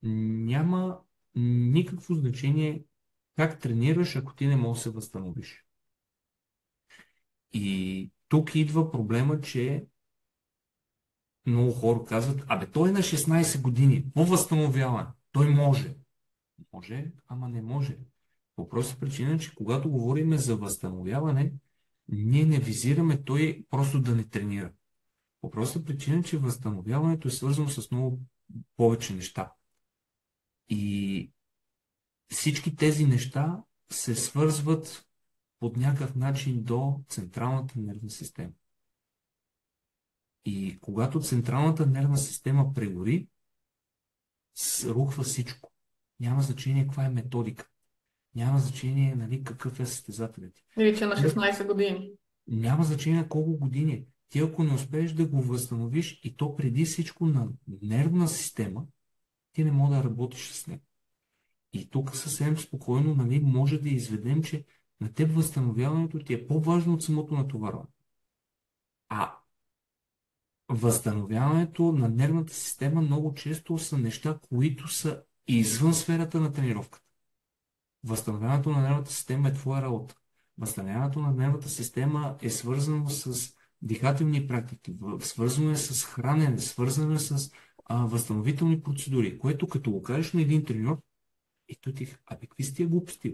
няма никакво значение как тренираш, ако ти не можеш да се възстановиш. И тук идва проблема, че много хора казват, той е на 16 години, по възстановяване, той може. Може, ама не може. По проста причина, че когато говорим за възстановяване, ние не визираме той просто да не тренира. По проста причина, че възстановяването е свързано с много повече неща. И всички тези неща се свързват по някакъв начин до централната нервна система. И когато централната нервна система прегори, рухва всичко. Няма значение каква е методика. Няма значение, нали, какъв е състезателят. Или че на 16 години. Няма значение колко години. Ти ако не успееш да го възстановиш и то преди всичко на нервна система, ти не можеш да работиш с него. И тук съвсем спокойно, нали, може да изведем, че на теб възстановяването ти е по-важно от самото натоварване. А възстановяването на нервната система много често са неща, които са извън сферата на тренировката. Възстановяването на нервната система е твоя работа. Възстановяването на нервната система е свързано с дихателни практики, свързано е с хранене, свързано е с възстановителни процедури, което като го кажеш на един треньор, и той ти, какви сте тия глупости?